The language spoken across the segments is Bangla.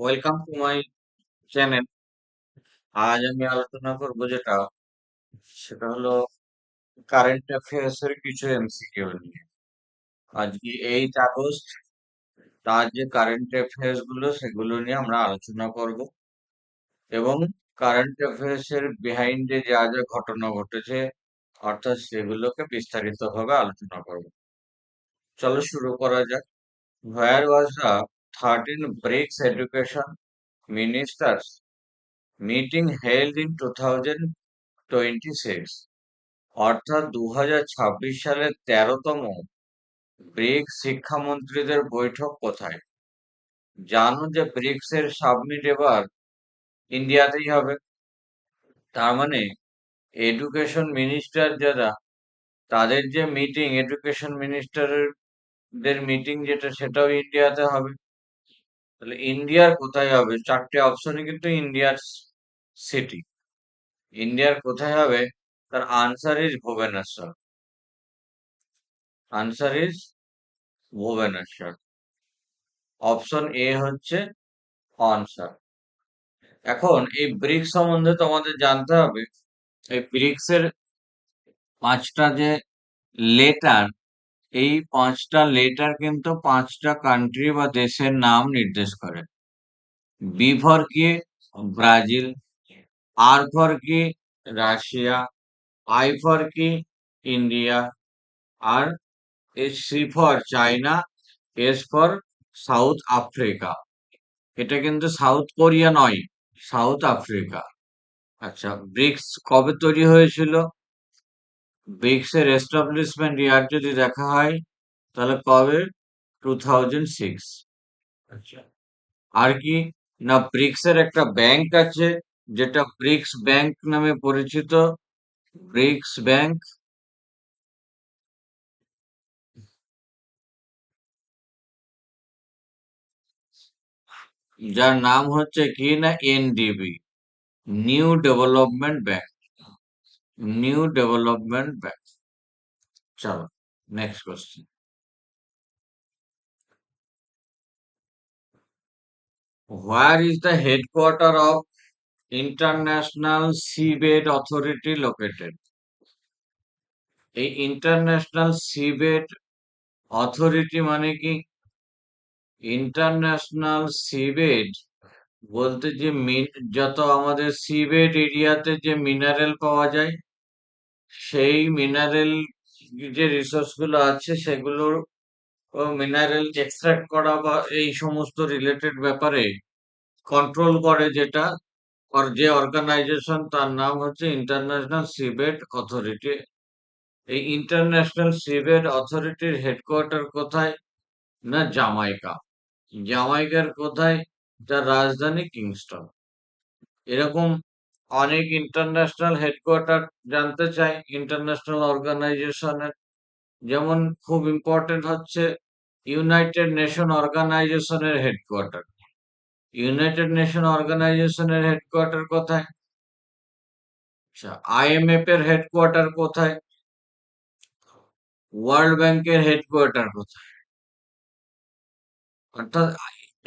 Welcome to my channel. আজ আমি আলোচনা করব সেটা হলো কারেন্ট অ্যাফেয়ার্স এর কিছু এমসিকিউ নিয়ে। আজকে 8 আগস্ট, তার যে কারেন্ট অ্যাফেয়ার্স গুলো সেগুলো নিয়ে আমরা আলোচনা করব এবং কারেন্ট অ্যাফেয়ার্স এর বিহাইন্ডে যা যা ঘটনা ঘটেছে অর্থাৎ সেগুলোকে বিস্তারিতভাবে আলোচনা করব। চলো শুরু করা যাক। Where was the 13 BRICS education ministers meeting held in 2026, অর্থাৎ 2026 সালের 13তম ব্রিক্স শিক্ষামন্ত্রীদের বৈঠক কোথায়? জানো যে ব্রিক্স এর সাবমিট এবার ইন্ডিয়াতেই হবে। তার মানে এডুকেশন মিনিস্টার যারা, তাদের যে মিটিং, এডুকেশন মিনিস্টারের মিটিং যেটা, সেটাও ইন্ডিয়াতে হবে। তাহলে ইন্ডিয়ার কোথায় হবে? চারটে অপশনে কিন্তু ইন্ডিয়ার সিটি। ইন্ডিয়ার কোথায় হবে? তার answer is Bhubaneswar. Answer is Bhubaneswar. Option A হচ্ছে আনসার। এখন এই ব্রিক্স সম্বন্ধে তোমাদের জানতে হবে। এই ব্রিক্স এর 5টা যে লেটার, এই 5টা লেটার কিন্তু 5টা কান্ট্রি বা দেশের নাম নির্দেশ করে। বি ফর কি? ব্রাজিল। আর ফর কি? রাশিয়া। আই ফর কি? ইন্ডিয়া। আর C for China. S for South Africa. এটা কিন্তু সাউথ কোরিয়া নয়, সাউথ আফ্রিকা। আচ্ছা, ব্রিক্স কবে তৈরি হয়েছিল? ব্রিক্স এর এস্টাবলিশমেন্ট ইয়ার যদি দেখা হয় তাহলে কবে? 2006। আচ্ছা, আর কি না, ব্রিক্স এর একটা ব্যাংক আছে যেটা ব্রিক্স ব্যাংক নামে পরিচিত। ব্রিক্স ব্যাংক, যার নাম হচ্ছে কি না NDB, new development bank. New development bank. চলো, next question. Where is the headquarter of international seabed authority located? এই ইন্টারন্যাশনাল সিবেড অথরিটি মানে কি? ইন্টারন্যাশনাল সিবেড বলতে যে যত আমাদের সিবেড এরিয়াতে যে মিনারেল পাওয়া যায়, সেই মিনারেল যে রিসোর্স গুলো আছে সেগুলোর মিনারেল এক্সট্রাক্ট করা বা এই সমস্ত রিলেটেড ব্যাপারে কন্ট্রোল করে যেটা, যে অর্গানাইজেশন, তার নাম হচ্ছে ইন্টারন্যাশনাল সিবেড অথরিটি। এই ইন্টারন্যাশনাল সিভেজ অথরিটির হেডকোয়ার্টার কোথায়? না জামাইকা। জামাইকার কোথায়? তার রাজধানী কিংস্টন। এরকম অনেক ইন্টারন্যাশনাল হেডকোয়ার্টার জানতে চাই ইন্টারন্যাশনাল অর্গানাইজেশনের। যেমন খুব ইম্পর্টেন্ট হচ্ছে ইউনাইটেড নেশন অর্গানাইজেশনের হেডকোয়ার্টার। ইউনাইটেড নেশন অর্গানাইজেশনের হেডকোয়ার্টার কোথায়? আচ্ছা, আইএমএফ এর হেডকোয়ার্টার কোথায়? ওয়ার্ল্ড ব্যাংকের হেডকোয়ার্টার কোথায়? অর্থাৎ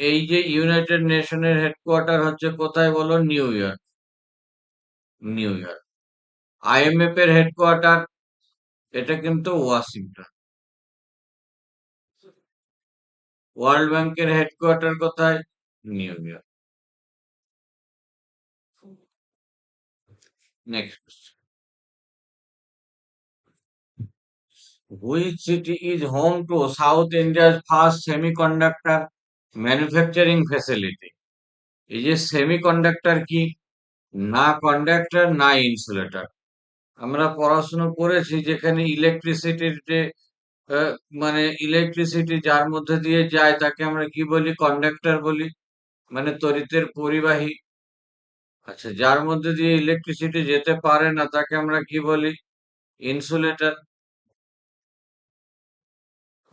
এই যে ইউনাইটেড নেশনের হেডকোয়ার্টার হচ্ছে কোথায় বলো? New York. New York. IMF এর হেডকোয়ার্টার, এটা কিন্তু ওয়াশিংটন। ওয়ার্ল্ড ব্যাংকের হেডকোয়ার্টার কোথায়? New York. Next, which city is home to south ইন্ডিয়ার ফার্স্ট সেমিকন্ডাক্টর ম্যানুফ্যাকচারিং ফ্যাসিলিটি? এই যে সেমিকন্ডাক্টর কি? না কন্ডাক্টর না ইনসুলেটর। আমরা পড়াশোনা করেছি যেখানে ইলেকট্রিসিটির যে আহ, মানে ইলেকট্রিসিটি যার মধ্যে দিয়ে যায় তাকে আমরা কি বলি? কন্ডাক্টর বলি, মানে তড়িতের পরিবাহী। আচ্ছা, যার মধ্যে দিয়ে ইলেকট্রিসিটি যেতে পারে না তাকে আমরা কি বলি? ইনসুলেটর।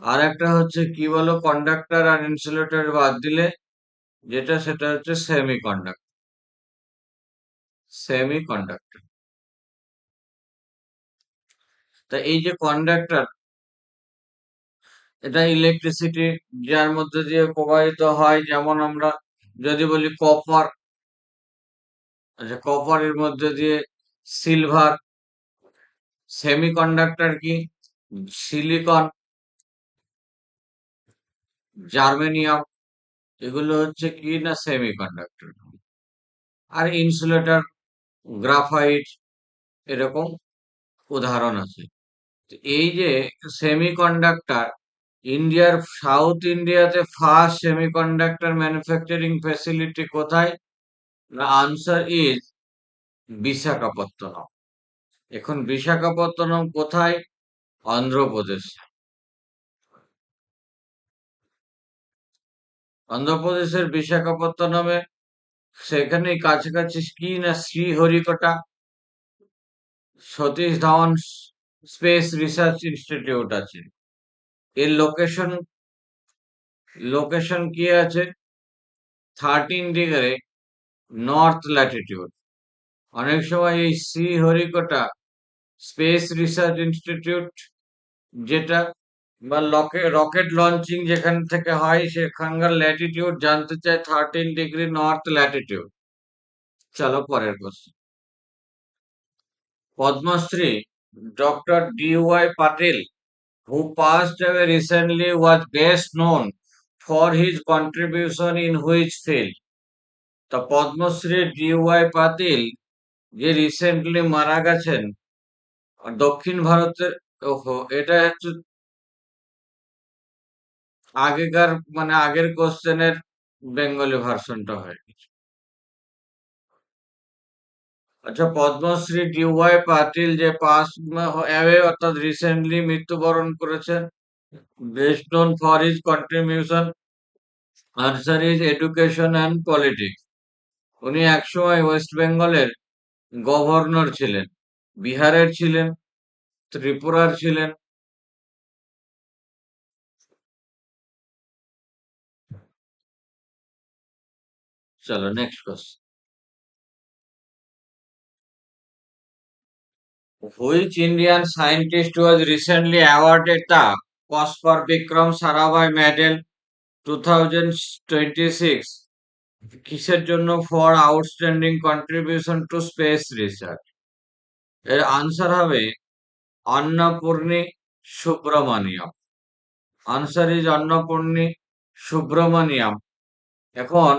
আর একটা হচ্ছে কি বলো, কন্ডাক্টর আর ইনসুলেটর বাদ দিলে যেটা, সেটা হচ্ছে সেমি কন্ডাক্টর। Semi conductor. তা এই যে কন্ডাক্টর, এটা ইলেকট্রিসিটি যার মধ্যে দিয়ে প্রবাহিত হয়, যেমন আমরা যদি বলি কপার, আচ্ছা কপারের মধ্যে দিয়ে সিলভার, সেমিকন্ডাক্টর কি সিলিকন, জার্মেনিয়াম, এগুলো হচ্ছে কি না সেমিকন্ডাক্টর। আর ইনসুলেটর, গ্রাফাইট, এরকম উদাহরণ আছে। তো এই যে সেমিকন্ডাক্টর, ইন্ডিয়ার সাউথ ইন্ডিয়াতে ফার্স্ট সেমিকন্ডাক্টর ম্যানুফ্যাকচারিং ফ্যাসিলিটি কোথায়? না, আনসার ইজ বিশাখাপত্তনম। এখন বিশাখাপত্তনম কোথায়? অন্ধ্রপ্রদেশ। অন্ধ্রপ্রদেশের বিশাখাপত্তনমে, সেখানেই কাছাকাছি কি না Sriharikota Satish Dhawan space research institute আছে। এর লোকেশন লোকেশন কি আছে? 13 ডিগ্রি নর্থ ল্যাটিটিউড। অনেক সময় এই শ্রীহরিকোটা স্পেস রিসার্চ ইনস্টিটিউট, যেটা বা রকেট লঞ্চিং যেখান থেকে হয়, সেখানকার ল্যাটিটিউড জানতে চায় 13 ডিগ্রি নর্থ ল্যাটিটিউড। চলো পরের question. Padmashri doctor D Y Patil, who passed away recently, was best known for his contribution in which field? তা পদ্মশ্রী ডি.ওয়াই পাতিল যে রিসেন্টলি মারা গেছেন, দক্ষিণ ভারতের, ওহো এটা হচ্ছে আগেকার, মানে আগের কোশ্চেনের বেঙ্গলি ভার্সনটা হয়ে গেছে। আচ্ছা, পদ্মশ্রী ডি.ওয়াই পাটিল যে পাস অ্যাওয়ে অর্থাৎ রিসেন্টলি মৃত্যুবরণ করেছেন, best known for his contribution, answer is education and politics. উনি একসময় ওয়েস্ট বেঙ্গলের গভর্নর ছিলেন, বিহারের ছিলেন, ত্রিপুরার ছিলেন। চলো next question. Which Indian scientist was recently awarded the Kaspar Vikram Sarabhai Medal 2026 কিসের জন্য? For outstanding contribution to space research. এর আনসার হবে অন্নপূর্ণি সুব্রমণিয়াম। Answer is Annapurni Subramaniam. এখন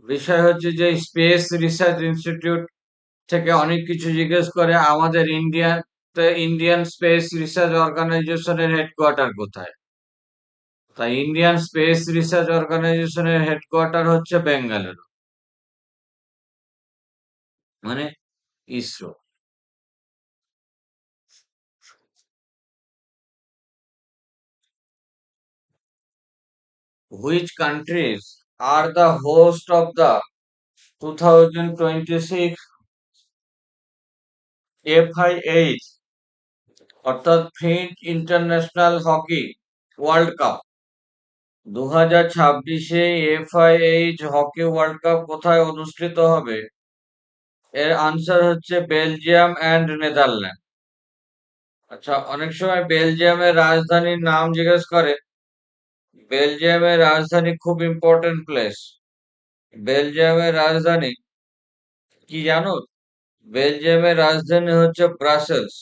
বিষয় হচ্ছে যে স্পেস রিসার্চ ইনস্টিটিউট থেকে অনেক কিছু জিজ্ঞেস করে, আমাদের ইন্ডিয়ান স্পেস রিসার্চ অর্গানাইজেশনের হেডকোয়ার্টার কোথায়? তাই ইন্ডিয়ান স্পেস রিসার্চ অর্গানাইজেশনের হেডকোয়ার্টার হচ্ছে বেঙ্গালুরু, মানে ISRO. Which countries are the host of the 2026 FIH অর্থাৎ French international hockey world cup? 2026-এ FIH হকি ওয়ার্ল্ড কাপ কোথায় অনুষ্ঠিত হবে? এর আনসার হচ্ছে বেলজিয়াম অ্যান্ড নেদারল্যান্ড। আচ্ছা, অনেক সময় বেলজিয়ামের রাজধানীর নাম জিজ্ঞেস করে। বেলজিয়ামের রাজধানী খুব ইম্পর্টেন্ট প্লেস। বেলজিয়ামের রাজধানী কি জানো? বেলজিয়ামের রাজধানী হচ্ছে ব্রাসেলস।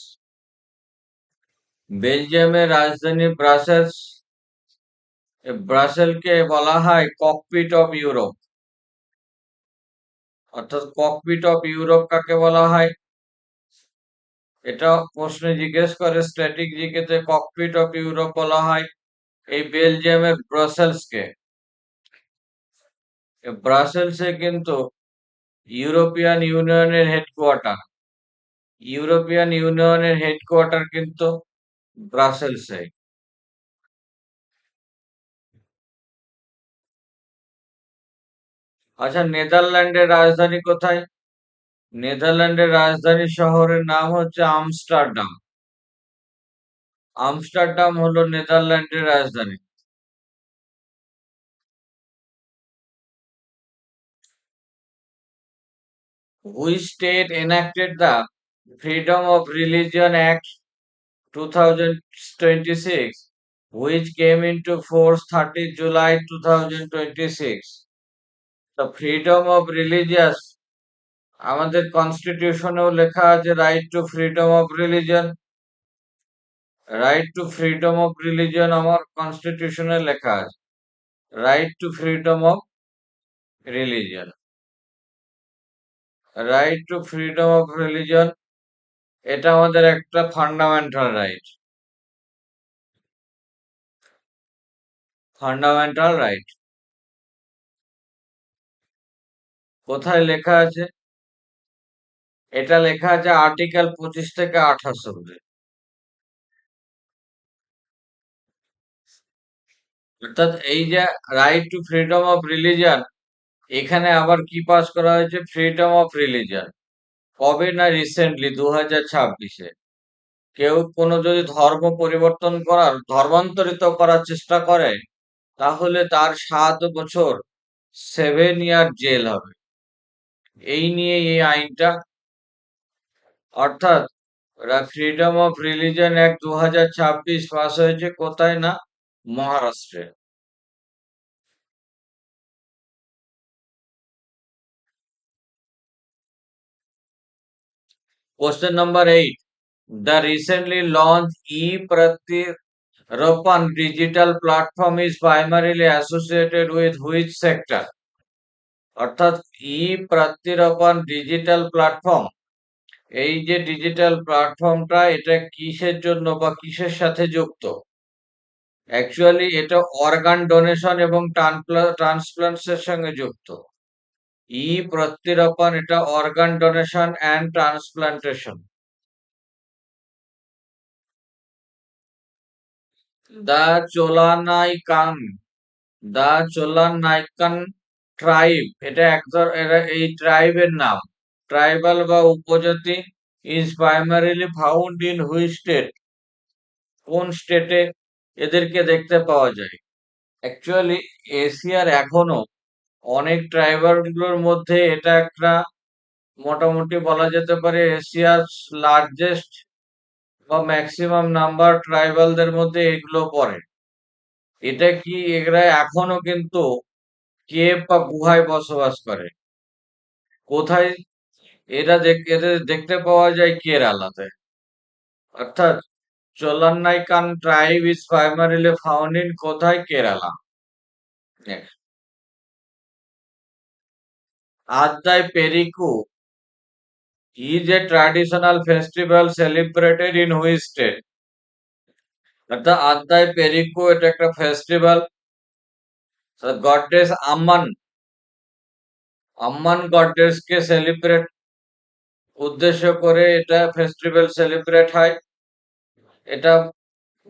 বেলজিয়ামের রাজধানী ব্রাসেলস। ব্রাসেলকে বলা হয় ককপিট অফ ইউরোপ। অর্থাৎ ককপিট অফ ইউরোপ কাকে বলা হয়? এটা প্রশ্নে জিজ্ঞেস করে স্ট্যাটিক জিকেতে, ককপিট অফ ইউরোপ বলা হয় এই বেলজিয়ামের ব্রাসেলসকে। ব্রাসেলসে কিন্তু ইউরোপিয়ান ইউনিয়নের হেডকোয়ার্টার। ইউরোপিয়ান ইউনিয়নের হেডকোয়ার্টার কিন্তু ব্রাসেলসে। আচ্ছা, নেদারল্যান্ডের রাজধানী কোথায়? নেদারল্যান্ডের রাজধানী শহরের নাম হচ্ছে আমস্টারডাম। আমস্টারডাম হলো নেদারল্যান্ডের রাজধানী। Which state enacted the Freedom of Religion Act 2026, which came into force 30 July 2026? তো ফ্রিডম অফ রিলিজিয়াস আমাদের কনস্টিটিউশনেও লেখা আছে, right two freedom of religion. Right two freedom of religion আমার কনস্টিটিউশনে লেখা আছে, right two freedom of religion. Right two freedom of religion এটা আমাদের একটা ফান্ডামেন্টাল রাইট। ফান্ডামেন্টাল রাইট কোথায় লেখা আছে? এটা লেখা আছে আর্টিকেল 25 থেকে 28 অব্দি। অর্থাৎ এই যে right two freedom of religion, এখানে আবার কি পাস করা হয়েছে? Freedom of religion. কবে না? রিসেন্টলি 2026-এ। কেউ কোনো যদি ধর্ম পরিবর্তন করার, ধর্মান্তরিত করার চেষ্টা করে, তাহলে তার 7 বছর 7 ইয়ার জেল হবে। এই নিয়ে এই আইনটা। অর্থাৎ freedom of religion act 2026 pass হয়েছে কোথায় না? মহারাষ্ট্রে। Question number 8. The recently launched e-Pratirapan digital platform is primarily associated with which sector? অর্থাৎ e-Pratirapan digital platform, এই যে ডিজিটাল প্ল্যাটফর্মটা, এটা কিসের জন্য বা কিসের সাথে যুক্ত? অ্যাকচুয়ালি এটা অর্গান ডোনেশন এবং ট্রান্সপ্লান্টের সঙ্গে যুক্ত। e-Pratirapan এটা organ donation and transplantation. The Cholanaikan the Cholanaikan tribe, এটা এই ট্রাইবের নাম, ট্রাইবাল বা উপজাতি, is primarily found in which state? কোন স্টেটে এদেরকে দেখতে পাওয়া যায়? অ্যাকচুয়ালি এশিয়ার এখনো অনেক ট্রাইবাল গুলোর মধ্যে এটা একটা, মোটামুটি বলা যেতে পারে এশিয়ার লার্জেস্ট বা ম্যাক্সিমাম নাম্বার ট্রাইবালদের মধ্যে এগুলো পড়ে। এটা কি, এরা এখনো কিন্তু কেভ বা গুহায় বসবাস করে। কোথায়? এদের দেখতে পাওয়া যায় কেরালাতে। অর্থাৎ Cholanaikan tribe is primarily found in কোথায়? Kerala. Next. আদ্যাই পেরিকু is a traditional festival celebrated in which state? অর্থাৎ আদ্যাই পেরিকু এটা একটা ফেস্টিভ্যাল, গডেস আম্মান গডেসকে সেলিব্রেট উদ্দেশ্য করে এটা ফেস্টিভ্যাল সেলিব্রেট হয়। এটা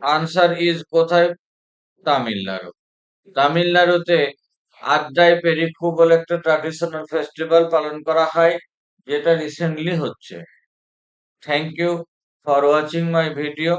আনসার ইজ কোথায়? তামিলনাড়ু। তামিলনাড়ুতে আদ্যাই পেরিকু বলে একটা ট্র্যাডিশনাল ফেস্টিভ্যাল পালন করা হয়, যেটা রিসেন্টলি হচ্ছে। Thank you for watching my video.